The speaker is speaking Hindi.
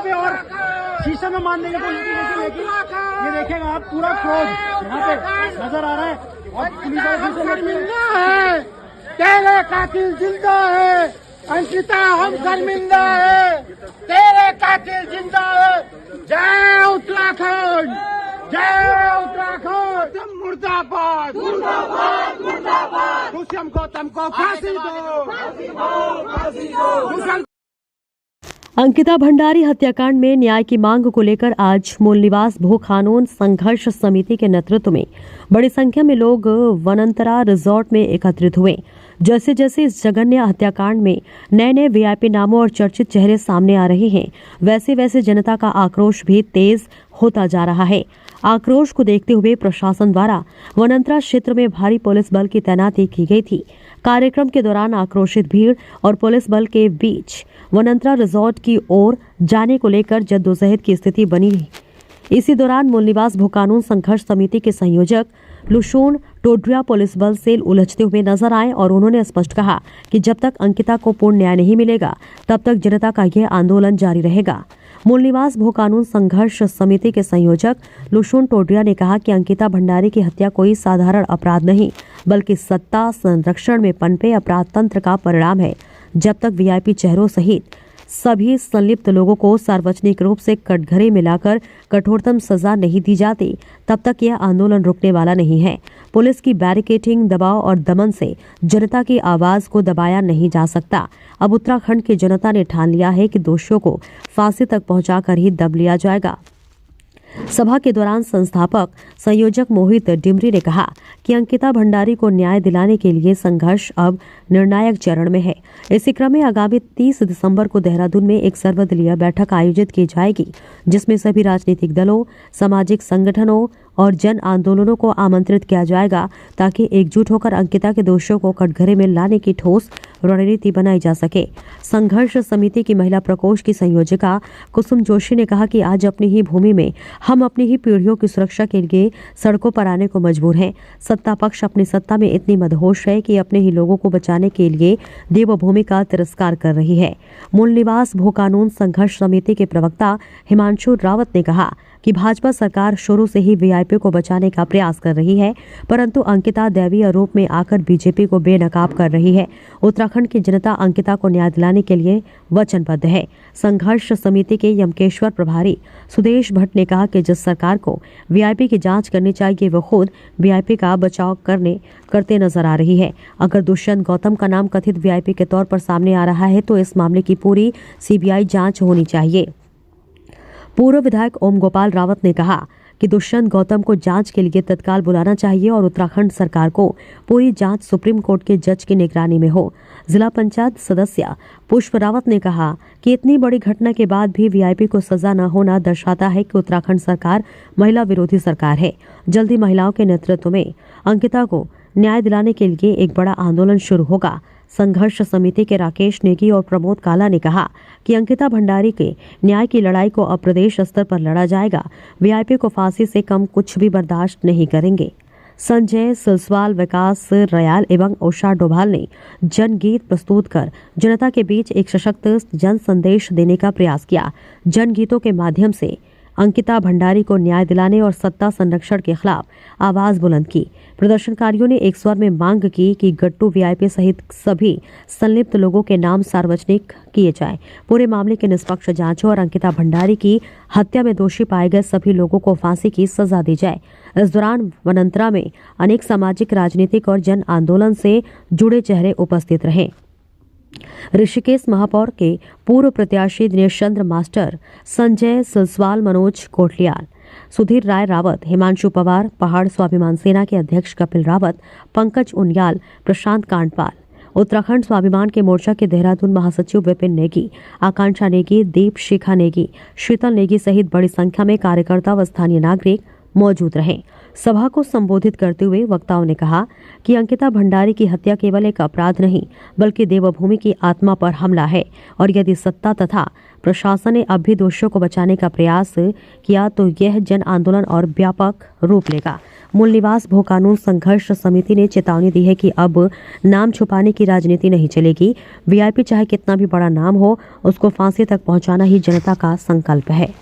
पे और शीशे में मारने की कोशिश की, लेकिन ये देखिएगा आप पूरा क्रोध यहाँ पे नजर आ रहा है और पुलिस शर्मिंदा है, तेरे कातिल जिंदा है, अंकिता हम शर्मिंदा है, तेरे कातिल जिंदा है। जय उत्तराखंड, जय उत्तराखंड, मुर्दाबाद मुर्दाबाद मुर्दाबाद। दुष्यंत गौतम को फांसी दो, दुष्यंत। अंकिता भंडारी हत्याकांड में न्याय की मांग को लेकर आज मूल निवास भू कानून संघर्ष समिति के नेतृत्व में बड़ी संख्या में लोग वनंतरा रिजॉर्ट में एकत्रित हुए। जैसे जैसे इस जघन्य हत्याकांड में नए नए वीआईपी नामों और चर्चित चेहरे सामने आ रहे हैं, वैसे वैसे जनता का आक्रोश भी तेज होता जा रहा है। आक्रोश को देखते हुए प्रशासन द्वारा वनंतरा क्षेत्र में भारी पुलिस बल की तैनाती की गई थी। कार्यक्रम के दौरान आक्रोशित भीड़ और पुलिस बल के बीच वनंतरा रिजॉर्ट की ओर जाने को लेकर जद्दोजहद की स्थिति बनी। इसी दौरान मूल निवास भू कानून संघर्ष समिति के संयोजक लुशोन टोड्रिया पुलिस बल से उलझते हुए नजर आए और उन्होंने स्पष्ट कहा कि जब तक अंकिता को पूर्ण न्याय नहीं मिलेगा तब तक जनता का यह आंदोलन जारी रहेगा। मूल निवास भू कानून संघर्ष समिति के संयोजक लुशोन टोड्रिया ने कहा कि अंकिता भंडारी की हत्या कोई साधारण अपराध नहीं, बल्कि सत्ता संरक्षण में पनपे अपराध तंत्र का परिणाम है। जब तक वीआईपी चेहरों सहित सभी संलिप्त लोगों को सार्वजनिक रूप से कटघरे में लाकर कठोरतम सजा नहीं दी जाती, तब तक यह आंदोलन रुकने वाला नहीं है। पुलिस की बैरिकेडिंग, दबाव और दमन से जनता की आवाज को दबाया नहीं जा सकता। अब उत्तराखंड की जनता ने ठान लिया है कि दोषियों को फांसी तक पहुंचाकर ही दब लिया जाएगा। सभा के दौरान संस्थापक संयोजक मोहित डिमरी ने कहा कि अंकिता भंडारी को न्याय दिलाने के लिए संघर्ष अब निर्णायक चरण में है। इसी क्रम में आगामी 30 दिसंबर को देहरादून में एक सर्वदलीय बैठक आयोजित की जाएगी, जिसमें सभी राजनीतिक दलों, सामाजिक संगठनों और जन आंदोलनों को आमंत्रित किया जाएगा, ताकि एकजुट होकर अंकिता के दोषियों को कटघरे में लाने की ठोस रणनीति बनाई जा सके। संघर्ष समिति की महिला प्रकोष्ठ की संयोजिका कुसुम जोशी ने कहा कि आज अपनी ही भूमि में हम अपनी ही पीढ़ियों की सुरक्षा के लिए सड़कों पर आने को मजबूर हैं। सत्ता पक्ष अपनी सत्ता में इतनी मदहोश है कि अपने ही लोगों को बचाने के लिए देवभूमि का तिरस्कार कर रही है। मूल निवास भू कानून संघर्ष समिति के प्रवक्ता हिमांशु रावत ने कहा कि भाजपा सरकार शुरू से ही वीआईपी को बचाने का प्रयास कर रही है, परंतु अंकिता दैवीय रूप में आकर बीजेपी को बेनकाब कर रही है। उत्तराखंड की जनता अंकिता को न्याय दिलाने के लिए वचनबद्ध है। संघर्ष समिति के यमकेश्वर प्रभारी सुदेश भट्ट ने कहा कि जिस सरकार को वीआईपी की जांच करनी चाहिए, वो खुद वीआईपी का बचाव करते नजर आ रही है। अगर दुष्यंत गौतम का नाम कथित वीआईपी के तौर पर सामने आ रहा है, तो इस मामले की पूरी सीबीआई जांच होनी चाहिए। पूर्व विधायक ओम गोपाल रावत ने कहा कि दुष्यंत गौतम को जांच के लिए तत्काल बुलाना चाहिए और उत्तराखंड सरकार को पूरी जांच सुप्रीम कोर्ट के जज की निगरानी में हो। जिला पंचायत सदस्य पुष्प रावत ने कहा कि इतनी बड़ी घटना के बाद भी वीआईपी को सजा न होना दर्शाता है कि उत्तराखंड सरकार महिला विरोधी सरकार है। जल्दी महिलाओं के नेतृत्व में अंकिता को न्याय दिलाने के लिए एक बड़ा आंदोलन शुरू होगा। संघर्ष समिति के राकेश नेगी और प्रमोद काला ने कहा कि अंकिता भंडारी के न्याय की लड़ाई को अब प्रदेश स्तर पर लड़ा जाएगा। वीआईपी को फांसी से कम कुछ भी बर्दाश्त नहीं करेंगे। संजय सिलसवाल, विकास रयाल एवं उषा डोभाल ने जनगीत प्रस्तुत कर जनता के बीच एक सशक्त जन संदेश देने का प्रयास किया। जनगीतों के माध्यम से अंकिता भंडारी को न्याय दिलाने और सत्ता संरक्षण के खिलाफ आवाज बुलंद की। प्रदर्शनकारियों ने एक स्वर में मांग की कि गट्टू वीआईपी सहित सभी संलिप्त लोगों के नाम सार्वजनिक किए जाएं, पूरे मामले की निष्पक्ष जांच हो और अंकिता भंडारी की हत्या में दोषी पाए गए सभी लोगों को फांसी की सजा दी जाए। इस दौरान वनंतरा में अनेक सामाजिक, राजनीतिक और जन आंदोलन से जुड़े चेहरे उपस्थित रहे। ऋषिकेश महापौर के पूर्व प्रत्याशी दिनेश चंद्र मास्टर, संजय सिलसवाल, मनोज कोटलियाल, सुधीर राय रावत, हिमांशु पवार, पहाड़ स्वाभिमान सेना के अध्यक्ष कपिल रावत, पंकज उनियाल, प्रशांत कांडपाल, उत्तराखंड स्वाभिमान के मोर्चा के देहरादून महासचिव विपिन नेगी, आकांक्षा नेगी, दीप शिखा नेगी, शीतल नेगी सहित बड़ी संख्या में कार्यकर्ता व स्थानीय नागरिक मौजूद रहे। सभा को संबोधित करते हुए वक्ताओं ने कहा कि अंकिता भंडारी की हत्या केवल एक अपराध नहीं बल्कि देवभूमि की आत्मा पर हमला है और यदि सत्ता तथा प्रशासन ने अब भी दोषियों को बचाने का प्रयास किया तो यह जन आंदोलन और व्यापक रूप लेगा। मूल निवास भू कानून संघर्ष समिति ने चेतावनी दी है कि अब नाम छुपाने की राजनीति नहीं चलेगी। वीआईपी चाहे कितना भी बड़ा नाम हो, उसको फांसी तक पहुंचाना ही जनता का संकल्प है।